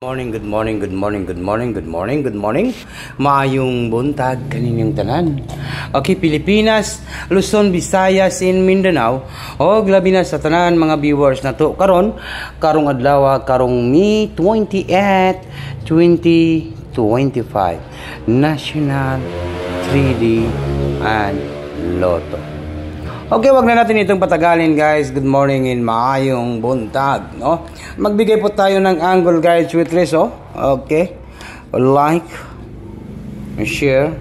Morning, good morning, good morning, good morning, good morning, good morning. Maayong buntag kaninyong tanan. Okay, Pilipinas, Luzon, Visayas, in Mindanao. O labi na sa tanan mga viewers na to karong adlaw karong May 28, 2025. National 3D and Lotto. Okay, wag na natin itong patagalin guys. Good morning in maayong buntag, no? Magbigay po tayo ng angle guys with this, oh. Okay. Like, share,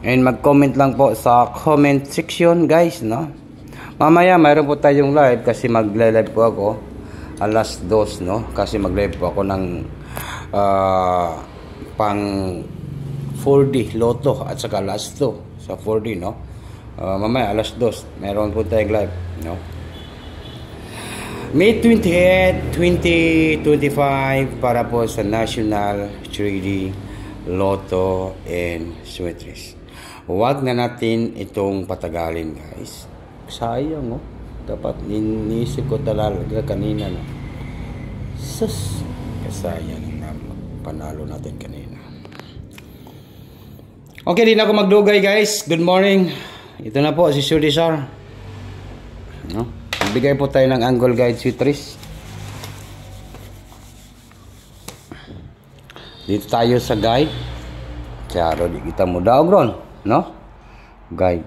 and mag-comment lang po sa comment section guys, no? Mamaya mayroon po tayong live kasi mag-live po ako alas 2, no? Kasi mag-live po ako ng pang 4D Lotto at saka last 2 sa 4D, no? Mamaya alas 2 meron po tayong live, no? May 28, 2025 para po sa National 3D Lotto and Sweatres. Huwag na natin itong patagalin guys. Sayang, oh. Dapat niisip ko talaga kanina, no? Sus, kasayang na panalo natin kanina. Okay, din ako magdugay guys. Good morning. Ito na po si Sudisar, no? Bigay po tayo ng angle guide Sweatres. Dito tayo sa guide. Charo, di kita mo daw gron, no? Guide.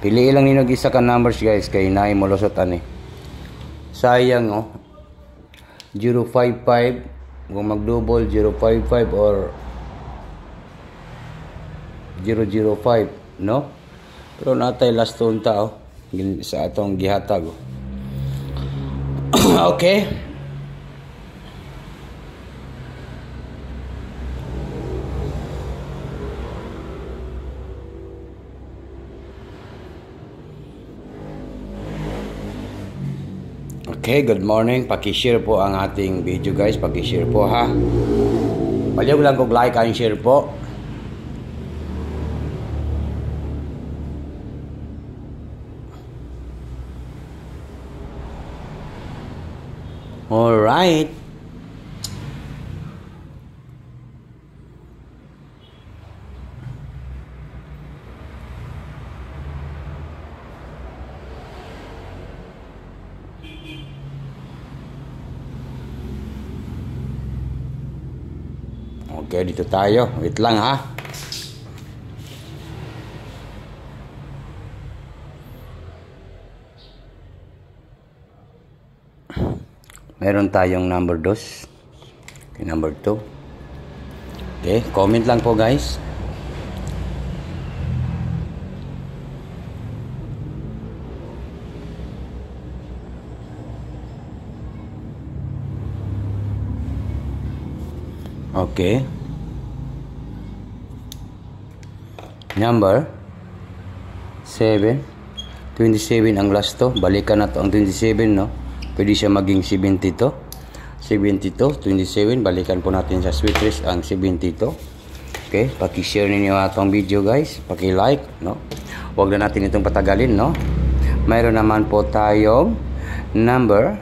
Piliin lang ninyo isa ka numbers guys kay naay mo lusot ani. Sayang, oh. 055 kung mag-double 055 or 005, no? Pero natay last tone tao sa atong gihatag. Okay. Okay, good morning. Paki-share po ang ating video guys. Paki-share po ha. Palyog lang kog like and share po. All right. Okay, dito tayo. Wait lang ha. Meron tayong number 2. Okay, number 2. Okay, comment lang po guys. Okay. Number 7. 27 ang last to. Balikan na to ang 27, no? Pwede siya maging 72, 27, balikan po natin sa Sweatres ang 72. Okay, paki-share ninyo atong video guys, paki-like, no? Huwag na natin itong patagalin, no? Mayroon naman po tayong number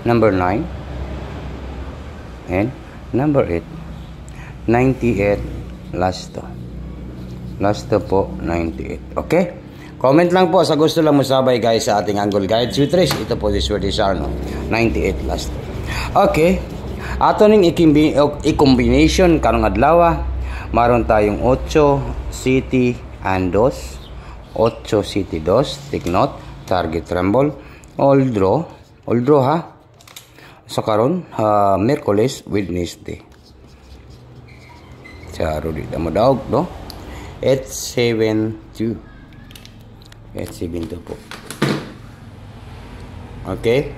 9 and number 8, 98 last to po 98. Okay? Comment lang po sa gusto lang mo sabay guys sa ating angle guide Sweatres. Ito po si Sweatres, no? 98 last. Okay. Ato ning i-combination karong adlaw. Maron tayong 8 city and 2. 8 city 2. Take note. Target tremble. All draw ha. So karon Merkules, Wednesday. Charo di mo daw, no? 872. 872 po. Okay.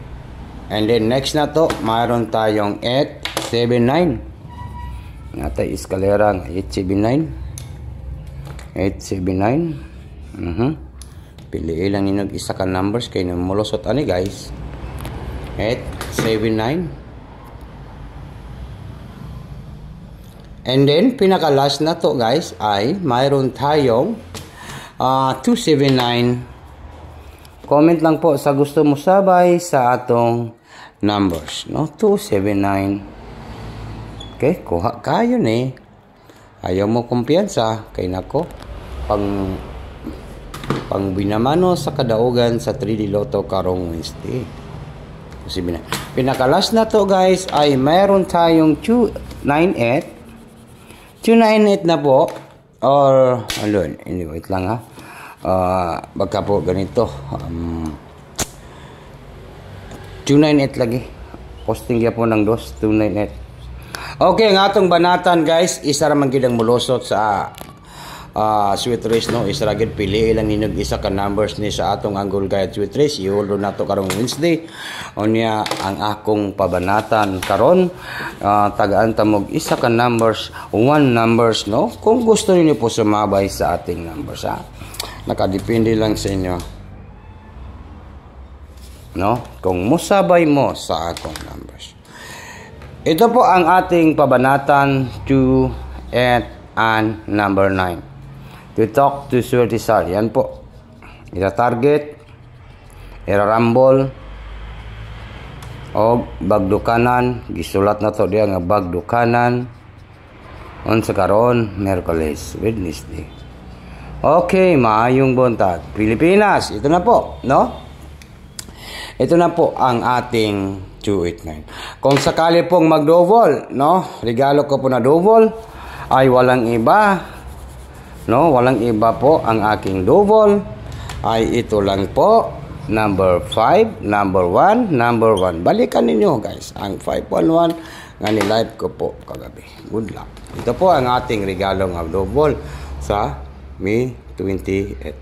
And then next na to, mayroon tayong 879. Natay eskalera ng 879. 879. Piliin lang ninyo isa ka numbers kay namulusot ani guys. 879. And then pinaka last na to guys ay mayroon tayong 279. Comment lang po sa gusto mo sabay sa atong numbers, no? 279. Okay, kuha kayo ni. Ayaw mo kumpiyansa kay nako pang binamano sa kadaugan sa 3D Lotto karong Wednesday. Kasi pinakalas na to guys ay mayroon tayong 298. 298 na po or alone. Anyway, wait lang ha. Baka po ganito. 298 lagi. Posting ya po ng dos 298. Okay, ang atong banatan guys, isa ra man gid ang mulusot sa Sweet Race, no? Isa ra gid pili lang ninyo isa ka numbers ni sa atong Angle Guide Sweet Race. Iulo nato karong Wednesday. Unya ang akong pabanatan karon, tagaan ta mo isa ka numbers, one numbers, no? Kung gusto niyo po sumabay sa ating numbers, ha. Nakadepende lang sa inyo. No? Kung musabay mo sa atong numbers. Ito po ang ating pabanatan 2 and number 9. To talk to Swerte Sar. Yan po. Ira target. Ira rumble. O bagdukanan. Gisulat na to diya nga bagdukanan. On sa karon, Merkules, Wednesday. Okay, maayong buntag. Pilipinas. Ito na po, no? Ito na po ang ating 289. Kung sakali pong mag-double, no? Regalo ko po na double ay walang iba, no? Walang iba po ang aking double ay ito lang po, number 5, number 1, number 1. Balikan ninyo guys, ang 511 nga ni-live ko po kagabi. Good luck. Ito po ang ating regalo ng double sa May 28.